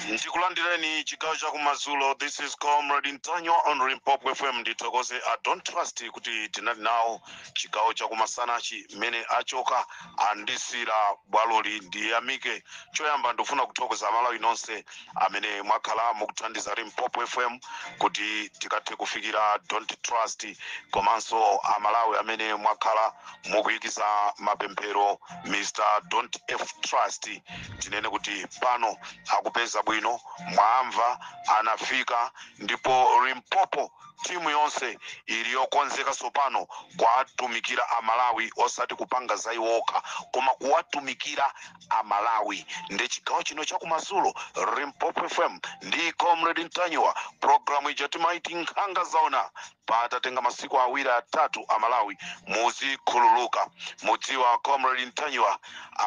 Ndikulandireni chigawo cha kumazulo. This is Comrade Ntanyo on Limpopo FM. Nditokoze I don't trust kuti tinali nawo chigawo cha kumasanachi mene achoka andisira bwaloli ndiyamike. Choyamba ndofuna kuthokoza Malawi nonse amene mwakhala mukuthandiza Limpopo FM kuti tikathe kufikira don't trust, komanso Amalawi amene mwakhala mukuyikisa mapemphero Mr. Don't F Trust. Tinene kuti pano akupeza bwino, mwamva anafika, ndipo Limpopo timu yonse iliyokonzeka sopano kuwatumikira Amalawi, osati kupanga zaiwoka koma kuwatumikira Amalawi. Ndi chigawo chino cha kumazulo Limpopo FM ndi Comrade Ntanyo. Programu ijatimaiti nkhanga zaona patatenga masiku awiri atatu Amalawi muzikhululuka. Mudziwa Comrade Ntanyo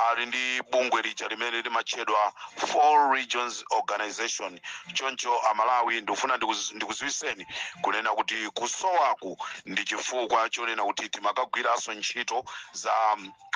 ali ndi bungwe lija limene limachedwa 4 Regions Organization. Choncho Amalawi ndifuna ndikuziwiseni kunena kuti kusowaku ndi chifukwa chonena kuti timakagwiraso ntchito za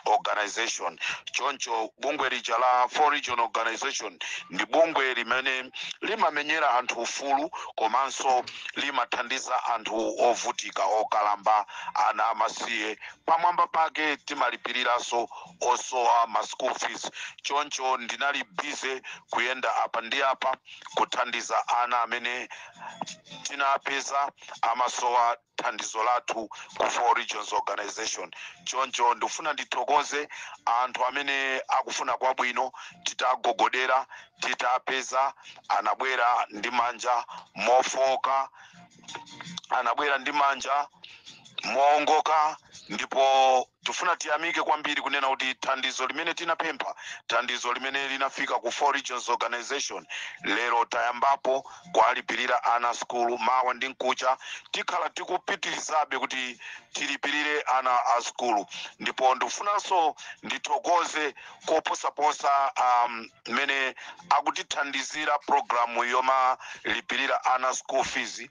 organization. Choncho bungwe lija la 4 Region Organization ndi bungwe limene limamenyera anthu ufulu komanso limathandiza anthu ovutika okalamba ana amasiye. Pamwamba pake timalipiriraso osowa ma school fees. Choncho ndinali busy kuyenda apa ndi apa kuthandiza ana amene tinapeza amasowa thandizo lathu ku 4 Regions Organization. Choncho ndifuna ndithokoze anthu amene akufuna kwabwino, titagogodera titapeza, anabwera ndi manja mofoka, anabwera ndi manja moongoka, ndipo tufuna tiyamike kwambiri kunena kuti thandizo limene tinapempha, thandizo limene linafika ku 4 Regions Organization lero tayambapo kualipirira ana skulu mawa ndi nkucha. Tikhala tikupitirizabe kuti tilipirire ana a skulu. Ndipo ndifunanso ndithokoze koposaposa mene akutithandizira programu yoma lipirira ana school fees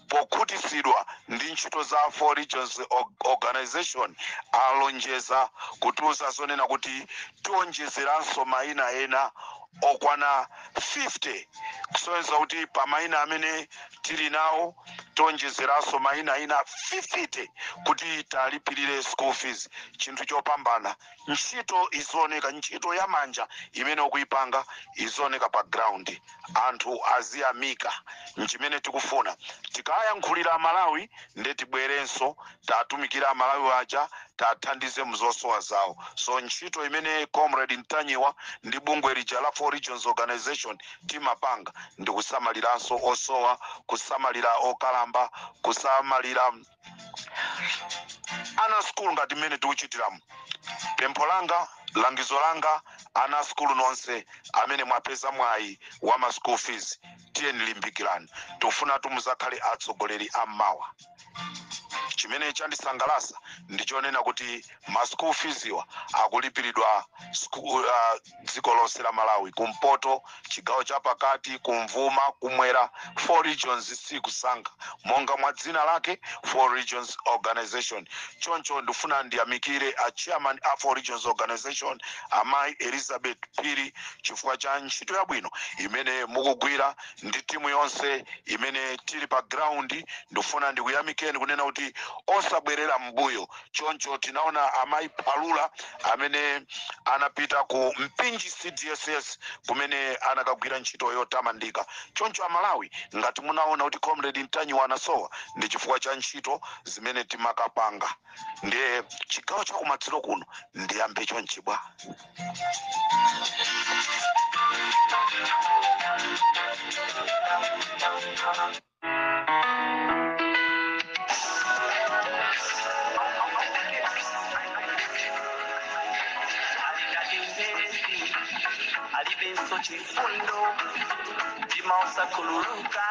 pokutisidwa ndi ntchito za 4 Regions Organization. Alonjeza kutuza zonena kuti tionjezeranso maina ena okwana 50, kusonza kuti pa maina amene tili nawo tionjezeranso maina ina 50 kuti talipirire school fees. Chinthu chopambana, ntchito izoneka, ntchito ya manja imene ukuyipanga izoneka pa ground, anthu aziyamika. Nchimene tikufuna tikayankhulira Malawi ndetibwerenso tatumikira Malawi aja tathandize mzosowa zawo. So ntchito imene Comrade Ntanyo ndi bungwe lija la 4 Regions Organization timapanga ndi kusamaliranso osowa, kusamalira okalamba, kusamalira ana skulu ngati mmene tikuchitiramu. Pempho langa, langizo langa, ana skulu nonse amene mwapeza mwayi wa ma school fees, tiyeni limbikirani. Tufuna tumuzakhale atsogoleri ammawa. Chimene chandisangalasa ndichonena kuti ma school fees iwa akulipiridwa dziko lonse la Malawi, kumpoto, chigawo chapakati, kumvuma, kumwera. 4 Regions sikusanga monga mwa dzina lake 4 Regions Organization. Choncho ndifuna ndiyamikire a chairman a 4 Regions Organization Amayi Elizabeth Phiri chifukwa cha ntchito yabwino imene mukugwira ndi timu yonse imene tili pa ground. Ndifuna ndikuyamikeni kunena kuti osabwerera mbuyo. Choncho tinaona Amayi Palula amene anapita ku Mpinji CDSS kumene anakagwira ntchito yotamandika. Choncho Amalawi ngati munaona kuti Comrade Ntanyo anasowa ndi chifukwa cha ntchito zimene timakapanga. Ndiye chigawo cha kumatsiro kuno ndiyambe chonchibwa. alibenso chifundo chimausa kululuka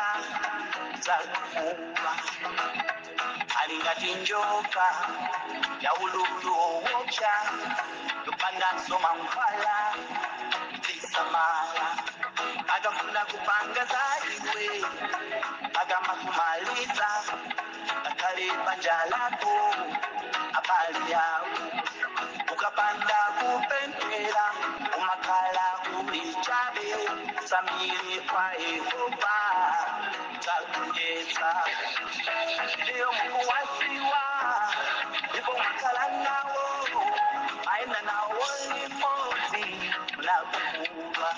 zakumuba alingati njoka ya ululu owocha yopanda soma mfala tisamala akafuna kupanga zaiwe agamba kumaliza akale banja lako abali yako ukapanda kupempera umakala kulichabe samiri kwa Yehova takuyeza leo mkuwasiwa ipo makala nao aina nao ni mozi mnakuwa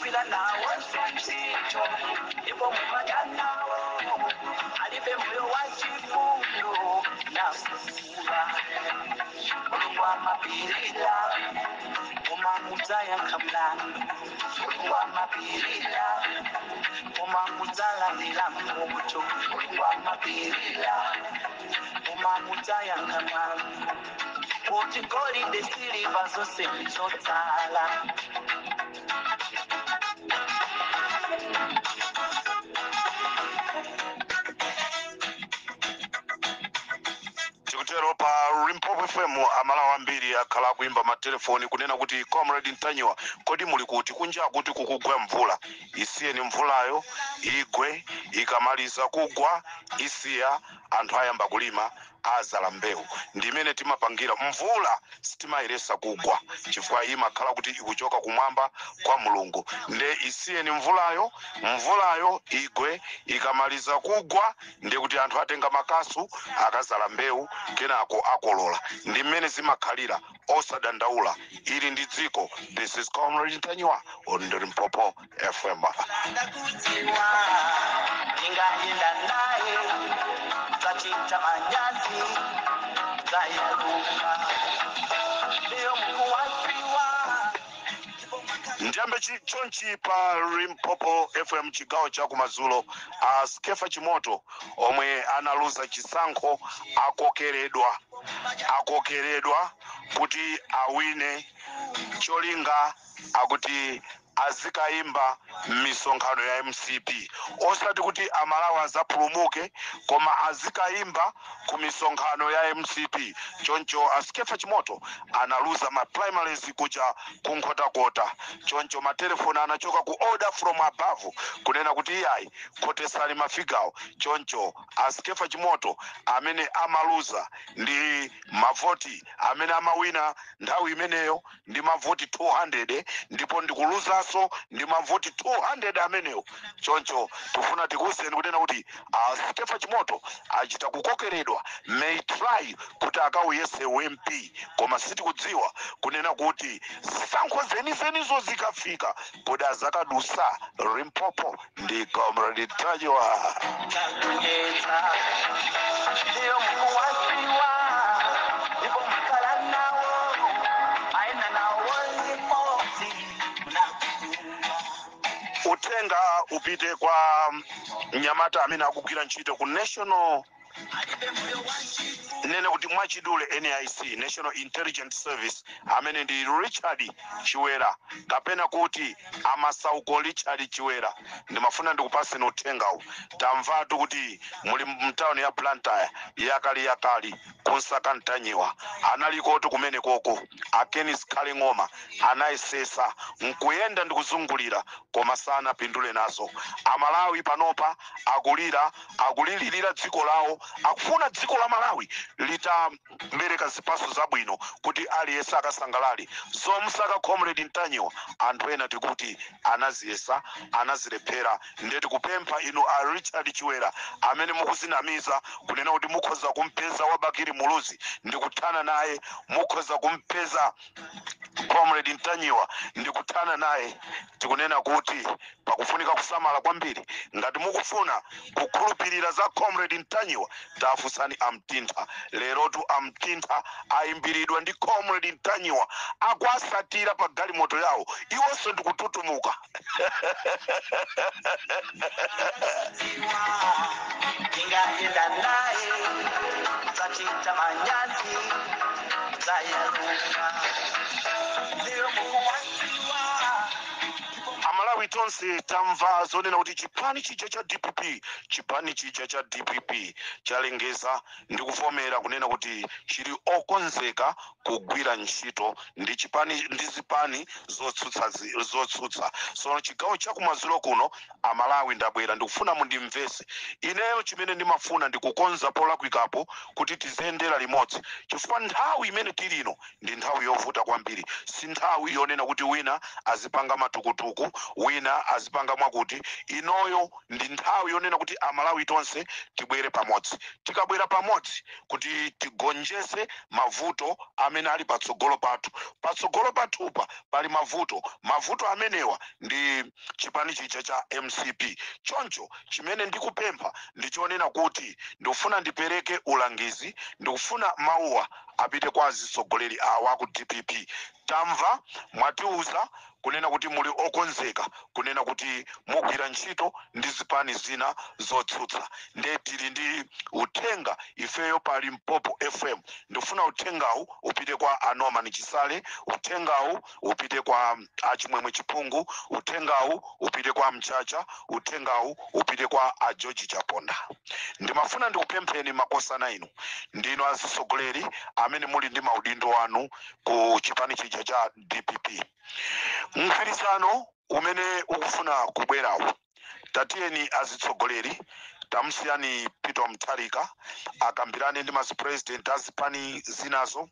bila nao sito ipo mpaka nao alipe moyo wa chifundo na kuwa kwa mapirila umamuzaya kamlandu kwa mapirila umamuzala nilamucho kwa mapirila umamuzaya kamlandu Oti goli desiri bazo se mizotala Chikutero pa Limpopo FM amalawa mbiri akhala kuimba matelefoni kunena kuti Comrade Ntanyiwa kodi muli kuti kunja kuti kukugwa mvula isiye ni mvulayo igwe ikamaliza kugwa isiya anthu ayamba kulima azala mbewu ndimene timapangira mvula sitimayiresa kugwa chifukwa imakhala kuti ikuchoka kumwamba kwa Mulungu nde isiye ni mvulayo igwe ikamaliza kugwa ndi kuti anthu atenga makasu akazala mbewu kenako akolola ndi mmene zimakhalira osadandaula ili ndi dziko. This is Comrade Ntanyiwa on the Limpopo FM. Tachita manyazi zayaruka leo mkuwasiwa Njambe chonchi pa Limpopo FM chigawo cha kumazulo Skefa Chimoto omwe analuza chisankho akokeredwa kuti awine cholinga akuti azikaimba misonkhano ya MCP osati kuti amalawa azapulumuke koma azikaimba ku misonkhano ya MCP choncho Skefa Chimoto analuza ma primaries kuja kunkotakota choncho matelefoni anachoka ku order from above kunena kuti iyayi kotesali mafigawo choncho Skefa Chimoto amene amaluza ndi mavoti amene amawina nthawi imeneyo ndi mavoti 200 ndipo ndikuluza ndi mavoti 200 amenewo choncho tufuna tikuseni kunena kuti Skefa Chimoto achita kukokeredwa may try kuti akawuyese MP koma sitikudziwa kunena kuti sankho zenizenizo zikafika kodi azakadusa Limpopo ndi Comrade Ntanyiwa leo mkuwasiwa ipo makala nao aina nao ni mozi utenga upite kwa Nyamata amene akugwira ntchito ku National nene kuti mwachidule NIC National Intelligence Service amene ndi Richard Chiwera kapena kuti Amasauko Richard Chiwera ndimafuna ndikupaseni uthengawo tamvatu kuti muli mtown ya Blantyre yakali kunsaka Ntanyiwa analikoto kumene koko Akenis Kalingoma anayesesa nkuyenda ndikuzungulira koma sana pindule nazo amalawi panopa akulilirira dziko lawo akufuna dziko la Malawi litabereka zipaso zabwino kuti aliyesa akasangalali zomsaka Comrade Ntanyiwa anthu ena tikuti anaziyesa anazilephera ndeti kupempha inu Richard Chiwera amene mukuzinamiza kunena kuti mukhoza kumpeza Wabakiri Muluzi ndikuthana naye mukhoza kumpeza Comrade Ntanyiwa ndikuthana naye tikunena kuti pakufunika kusamala kwambiri ngati mukufuna kukhulupirira za Comrade Ntanyiwa tafusani amtintha lero tu amtintha aimbiridwa ndi Comrade Ntanyiwa akwasatira pa galimoto yawo iwonso ndikututumuka ingayenda naye tachita manyazi zayaruka leo mkuwasiwa tonse tamva zonena kuti chipani chija cha DPP chalengeza ndi kuvomera kunena kuti chili okonzeka kugwira ntchito ndi zipani zotsutsa. So chigawo chakumadzulo kuno amalawi ndabwera ndikufuna mundimvese. Ineyo chimene ndimafuna ndikukonza polakwikapo kuti tizendera limodzi, chifukwa nthawi imene tilino ndi nthawi yovuta kwambiri. Si nthawi yonena kuti wina azipanga matukutuku, wina azipanga mwakuti. Inoyo ndi nthawi yonena kuti amalawi tonse tibwere pamodzi. Tikabwera pamodzi kuti tigonjese mavuto amene ali patsogolo pathu. Patsogolo pathupa pali mavuto amenewa ndi chipani chija cha MCP. Choncho chimene ndikupempha ndichonena kuti ndikufuna ndipereke ulangizi, ndikufuna mauwa apite kwa azisogoleri awa ku DPP. Tamva mwatiuza kunena kuti muli okonzeka kunena kuti mugwira ntchito ndi zipani zina zotsutsa. Ndetili ndi uthenga ifeyo pali Limpopo FM. Ndifuna uthengawu upite kwa Anorman Chisale, uthengawu upite kwa Achimwemwe Chipungu, uthengawu upite kwa Mchacha, uthengawu upite kwa George Chaponda. Ndimafuna ndikupempheni makosana inu ndino azisogoleri amene muli ndi maudindo wanu ku chipani chija cha DPP. Mgwirizano umene ukufuna kubwerawo, tatiyeni azitsogoleri tamusiyani Peter Mutharika akambirane ndi president azipani zinazo,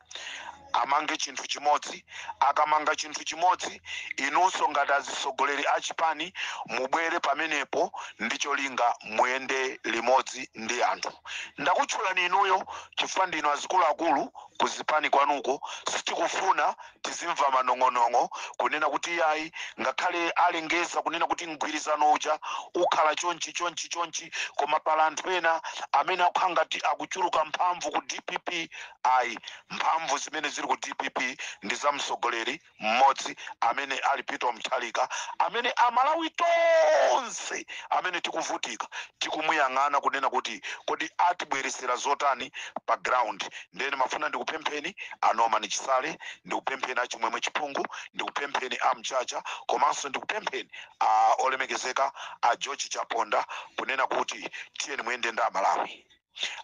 amange chinthu chimodzi. Akamanga chinthu chimodzi, inunso ngati azisogoleri achipani mubwere pamenepo ndicho linga muyende limodzi ndi anthu. Ndakutchulani inuyo chifukwa ndino azikuluakulu kuzipani kwanuko. Sitikufuna tizimva manong'onong'o kunena kuti yayi ngakhale alengeza kunena kuti mgwirizano uja ukhala chonchi koma pala anthu ena amene akuhangati akuchuluka mphamvu ku DPP. Ayi, mphamvu zimene zili ku DPP ndi za msogoleri mmodzi amene ali Peter Mutharika, amene amalawi tonse amene tikuvutika tikumuyang'ana kunena kuti kodi atibweresera zotani pa ground. Ndene mafuna ndikupempheni Anorman Chisale, ndikupempheni Achimwemwe Chipungu, ndikupempheni Mchacha, komanso ndikupempheni olemekezeka George Chaponda kunena kuti tiyeni muyende ndi amalawi.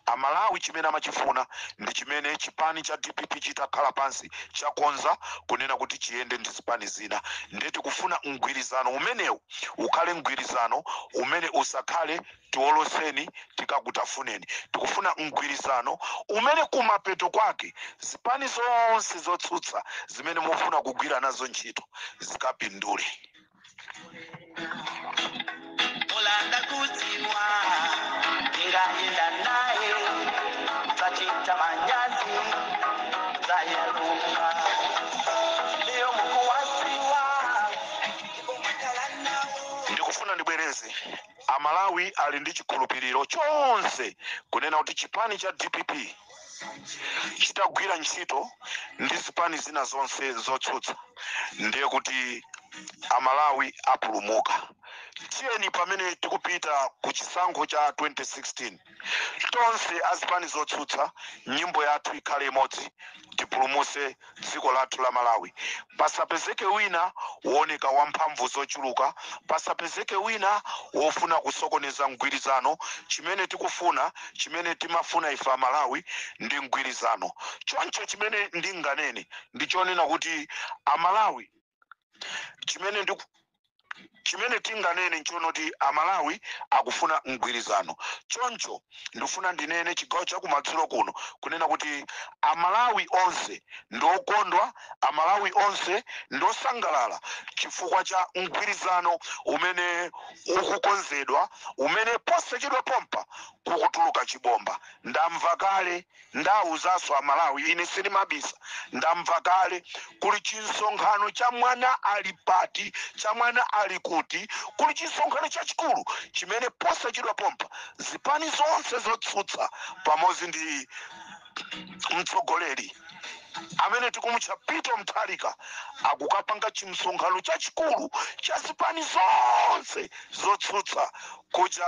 Amalawi chimene amachifuna ndi chimene chipani cha DPP chitakhala pansi chakonza kunena kuti chiyende ndi zipani zina. Ndeti kufuna mgwirizano umenewu ukhale mgwirizano umene usakhale tiwoloseni tikakutafuneni. Tikufuna mgwirizano umene kumapeto kwake zipani zonse zotsutsa zimene mufuna kugwira nazo ntchito zikapindule. Mulanda kuziwa ingayenda naye zachita manyazi zayeruka leo mukuwasiwa Ndikufuna ndibwereze amalawi ali ndi chikhulupiriro chonse kunena kuti chipani cha DPP chitagwira ntchito ndi zipani zina zonse zotsutsa, ndiye kuti amalawi apulumuka. Tiyeni pamene tikupita ku chisankho cha 2016 tonse azipani zotsutsa nyimbo yathu ikhale imodzi, tipulumuse dziko lathu la Malawi. Pasapezeke wina wooneka wamphamvu zochuluka, pasapezeke wina wofuna kusokoneza mgwirizano. Chimene tikufuna, chimene timafuna ife Malawi ndi mgwirizano. Choncho chimene ndinganene ndichonena kuti amalawi chimene tinganene nchonoti amalawi akufuna mgwirizano. Choncho ndifuna ndinene chigawo chakumadzulo kuno kunena kuti amalawi onse ndokondwa, amalawi onse ndosangalala chifukwa cha mgwirizano umene ukukonzedwa, umene posachedwa pompa kukutuluka chibomba. Ndamva kale ndawuzanso amalawi, ine sinimabisa, ndamva kale kuli chinsonkhano cha mwana ali pati, cha mwana ali kuti, kuli chinsonkhano chachikulu chimene posachedwa pompa zipani zonse zotsutsa pamodzi ndi mtsogoleri amene tikumutcha Peter Mutharika akukapanga chimsonkhano chachikulu cha zipani zonse zotsutsa kuja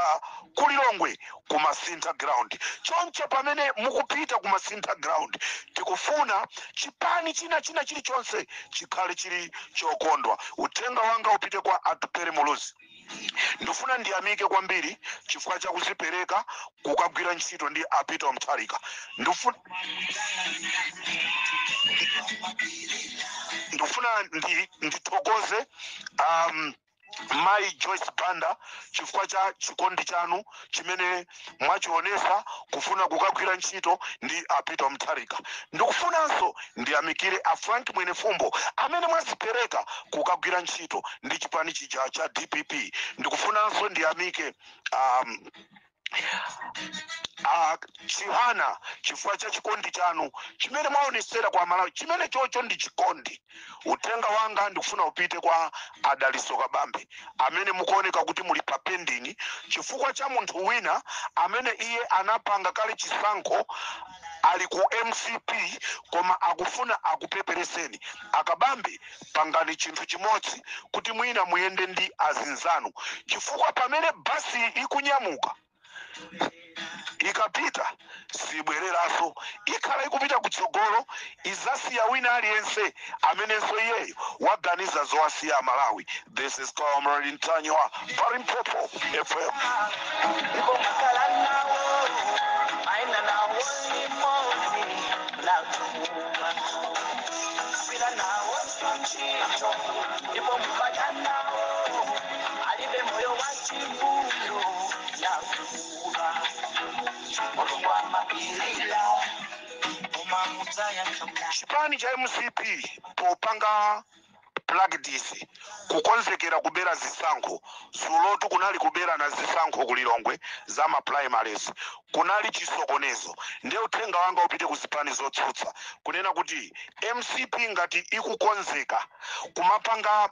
kulilongwe ku Masintha ground. Choncho pamene mukupita ku Masintha ground tikufuna chipani china chilichonse chikhale chili chokondwa. Uthenga wanga upite kwa Atupere Muluzi. Ndifuna ndiyamike kwambiri chifukwa cha kuzipereka kukagwira ntchito ndi a Peter Mutharika. Ndifuna ndithokoze Mai Joyce Banda chifukwa cha chikondi chanu chimene mwachionesa kufuna kukagwira ntchito ndi a Peter Mutharika. Ndikufunanso ndiyamikire a Frank Mwenefumbo amene mwazipereka kukagwira ntchito ndi chipani chija cha DPP. Ndikufunanso ndiyamike Chihana chifukwa cha chikondi chanu chimene mwaonesera kwa Malawi, chimene chocho ndi chikondi. Uthenga wanga ndikufuna upite kwa Adaliso Kabambe amene mukuoneka kuti muli pa pending chifukwa cha munthu wina amene iye anapanga kale chisankho ali ku MCP koma akufuna akupepereseni. Akabambe pangani chinthu chimodzi kuti mwina muyende ndi azinzanu chifukwa pamene basi ikunyamuka ikapita sibwereraso, ikhala ikupita kutsogolo izasiya wina aliyense amenenso iyeyo waganiza zowasiya Malawi. This is Comrade Ntanywa for Limpopo FM. Chipani cha MCP popanga practice kukonzekera kubera zisankho sulotu kunali kubera na zisankho kulilongwe za ma primaries kunali chisokonezo. Ndiye uthenga wanga upite ku zipani zotsutsa kunena kuti MCP ngati ikukonzeka kumapanga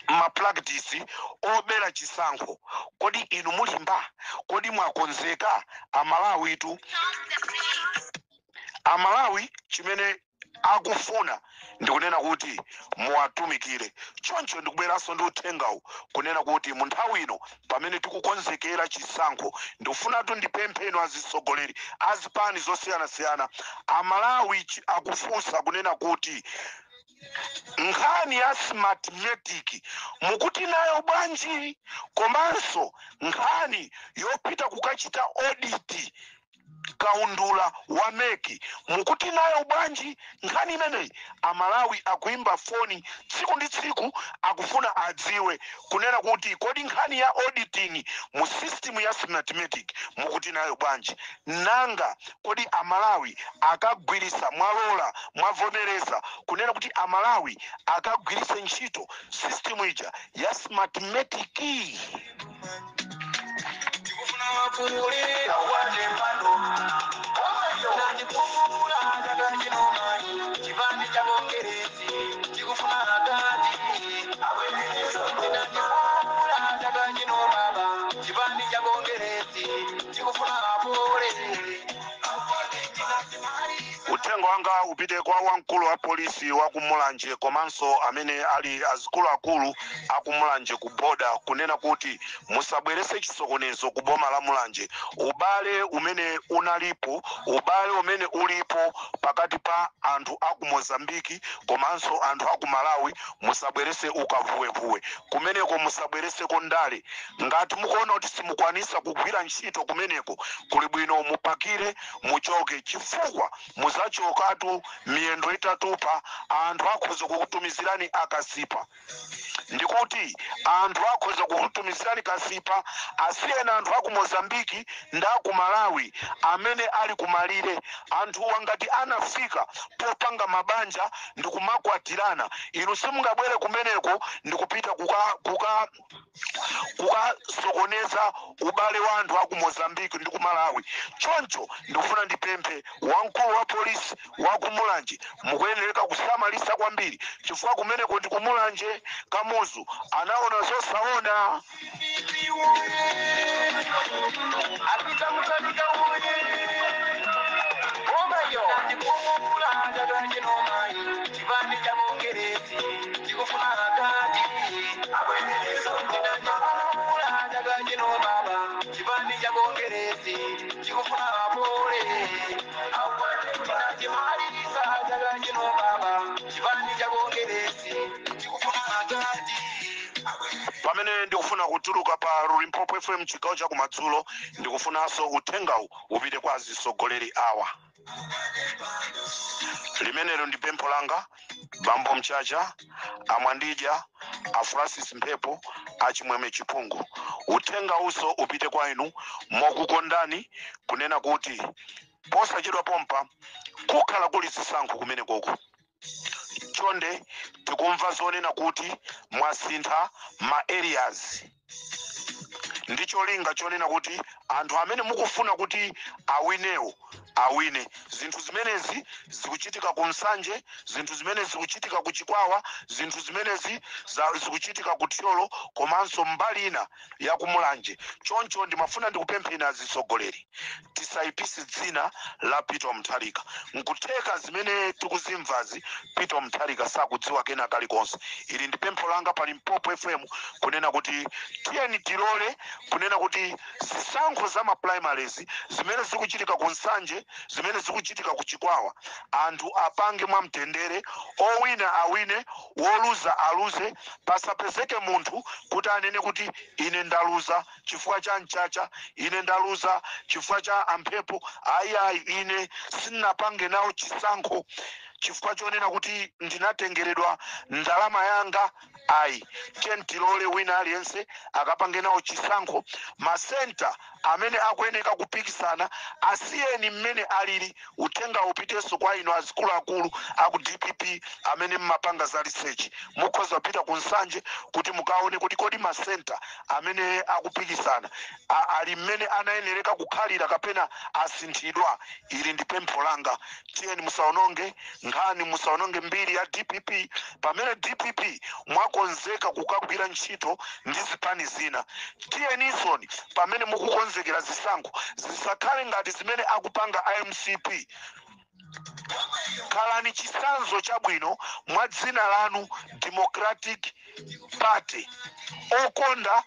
ma practice obera chisankho, kodi inu mulimba? Kodi mwakonzeka? Amalawi tu Amalawi chimene akufuna ndikunena kuti muwatumikire. Choncho ndikubweranso ndi uthengawu kunena kuti mu nthawi ino pamene tikukonzekera chisankho ndikufunatu ndipempheni azisogoleri azipani zosiyanasiyana. Amalawi akufunsa kunena kuti nkhani ya smartmatic mukuti nayo bwanji, komanso nkhani yopita kukachita audit kaundula wa meki mukuti nayo bwanji. Nkhani imeneyi Amalawi akuimba foni tsiku ndi tsiku akufuna adziwe kunena kuti kodi nkhani ya auditing mu system ya smartmatic mukuti nayo bwanji. Nanga kodi Amalawi akagwirisa mwalola mwavomereza kunena kuti Amalawi akagwirise ntchito system ija ya smartmatic. Uthenga wanga upite kwa wamkulu wa polisi wa Kumulanje komanso amene ali azikulu akulu akumulanje ku boda kunena kuti musabwerese chisokonezo ku boma la Mulanje. Ubale umene unalipo, ubale umene ulipo pakati pa anthu aku Mozambiki komanso anthu aku Malawi musabwerese ukavuwevuwe kumeneko, musabwerese kondale. Ngati mukuona kuti simukwanisa kugwira ntchito kumeneko kuli bwino mupakire muchoke chifukwa muzachokatu miyendo itatupa anthu akhoza kukutumizirani akasipa. Ndikuti anthu akhoza kukutumizirani kasipa asiyena anthu aku Mozambiki nda ku Malawi amene ali kumalire. Anthu wangati anafika popanga mabanja ndikumakwatirana, inu simungabwere kumeneko ndikupita kukasokoneza ubale wa anthu aku Mozambiki ndi ku Malawi. Choncho ndikufuna ndipemphe wamkulu wa polisi wa Kumulanje mukuyenereka kusamalisa kwambiri chifukwa kumeneko ndi Kumulanje Kamuzu anaona zosaona. tikufuna vapore tinachimaliza chaka chino baba chipani cha kongeresi tikufuna matati pamene ndikufuna kutuluka pa Limpopo FM chigawo cha kumadzulo ndikufunanso uthengawu upite kwa azisogoleri awa. Limenelo ndi pempho langa Bambo Mchacha, Amwandija, a Francis Mphepo, Achimweme Chipungu. Uthenga uso upite kwa inu mokukondani kunena kuti posachedwa pompa kukhala kuli zisankho kumene koko. Chonde tikumva zonena kuti mwasintha ma areas. Ndicho linga chonena kuti anthu amene mukufuna kuti awinewo awine. Zinthu zimenezi zikuchitika ku Msanje, zinthu zimenezi zikuchitika ku Chikwawa, zinthu zimenezi zikuchitika ku Thyolo komanso mbali ina ya ku Mulanje. Choncho ndimafuna ndikupempheni azisogoleri tisayipise dzina la Peter Mutharika. Nkutheka zimene tikuzimvazi Peter Mutharika sakudziwa kena kalikonse. Ili ndi pempho langa pa Limpopo FM kunena kuti tiyeni tilole kunena kuti zisankho za ma primaries zimene zikuchitika ku Msanje, zimene zikuchitika ku Chikwawa, anthu apange mwa mtendere, owina awine, woluza aluze, pasapezeke munthu kuti anene kuti ine ndaluza chifukwa cha Mchacha, ine ndaluza chifukwa cha Amphepo, ayi ine sinapange nawo chisankho chifukwa chonena kuti ndinatengeredwa ndalama yanga. Ayi, tilole wina aliyense akapange nawo chisankho. Masenta amene akuyeneka kupikisana asiyeni mmene alili. Uthenga upiteso kwa inu azikuluakulu aku DPP amene mmapanga za research. Mukhoza pita ku Msanje kuti mukaone kuti kodi masenta amene akupikisana ali mmene anayenereka kukhalira kapena asinthidwa. Ili ndi pempho langa, tiyeni musaononge nkhani, musaononge mbiri ya DPP pamene DPP mwakonzeka kukagwira ntchito ndi zipani zina. Tiyeninso pamene mukukonzekera zisankho zisakhale ngati zimene akupanga IMCP. Khalani chisanzo chabwino mwa dzina lanu Democratic Party, okonda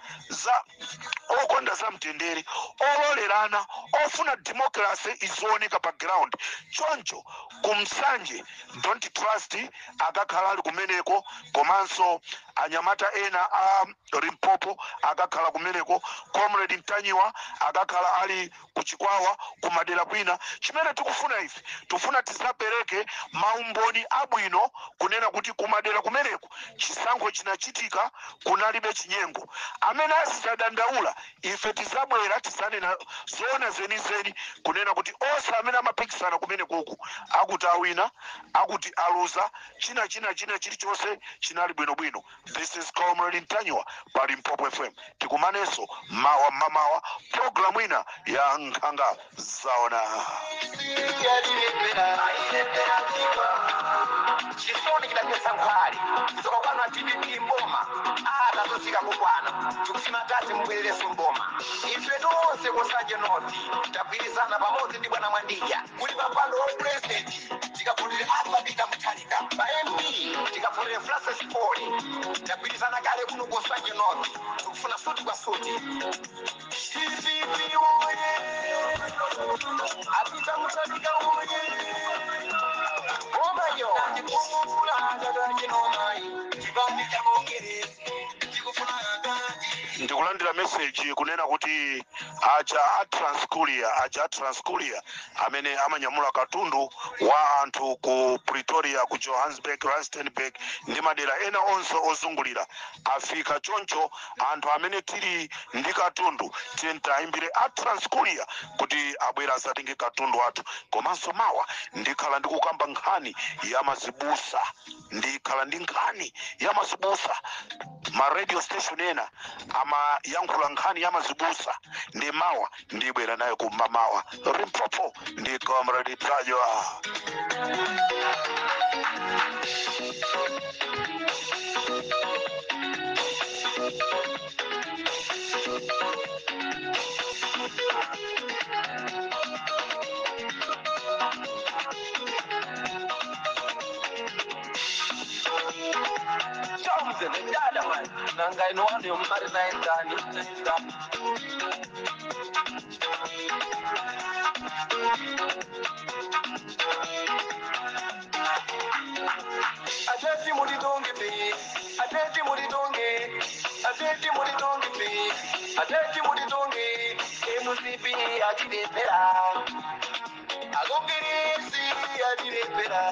za mtendere, ololerana, ofuna democracy izooneka pa ground. Choncho ku Msanje don't trust akakhala ali kumeneko, komanso anyamata ena a Limpopo akakhala kumeneko, Comrade Mtanyiwa akakhala ali ku Chikwawa, kumadera kwina. Chimene tikufuna ife, tufuna tisapereke maumboni abwino kunena kuti kumadera kumeneko chisankho chinachitika kunalibe chinyengo. Amene asisadandaula ife tisabwera tisanena zona zenizeni kunena kuti onse amene amapikisana kumene kuku akuti awina, akuti aluza, china chilichonse chinali bwinobwino. This is Comrade Mtanyiwa pa Limpopo FM. Tikumanenso mawa programu ina ya Nkhanga Zaona. chisoni chidapesa nkhwali kutoka kwanu atipiki mboma atazofika kukwana tikusimakazi mbwerereso mboma. Ife tonse kusaje noti tagwirizana pamodzi ndi bwana Mwandija kuti papando wa president tikafundire Peter Mutharika, pa MP tikafundire Francis Poli. Tagwirizana kale kuno kusaje noti tikufuna suti kwa suti. TPP oye, Peter Mutharika oye. Omayo, ndikulandira message kunena kuti aja Transkulia amene amanyamula katundu wa anthu ku Pretoria, ku Johannesburg, Rustenburg ndi madera ena onse ozungulira afika. Choncho anthu amene tili ndi katundu tiyimbire a Transkulia kuti abwera asatenge katundu athu. Komanso mawa ndikhala ndikukamba nkhani ya mazibusa, ndikhala ndi nkhani ya mazibusa. Ma radio station ena ama yankhula nkhani ya mazibusa, ndi mawa ndibwera nayo kumba mawa. Limpopo ndi Comrade Mtanyiwa. Johnson, dada man, nanga inoane umari na ndani. Ateti mulitonge pe, ateti mulitonge, ateti mulitonge pe, ateti mulitonge, emusipi ajidepera, agongirisi ajidepera.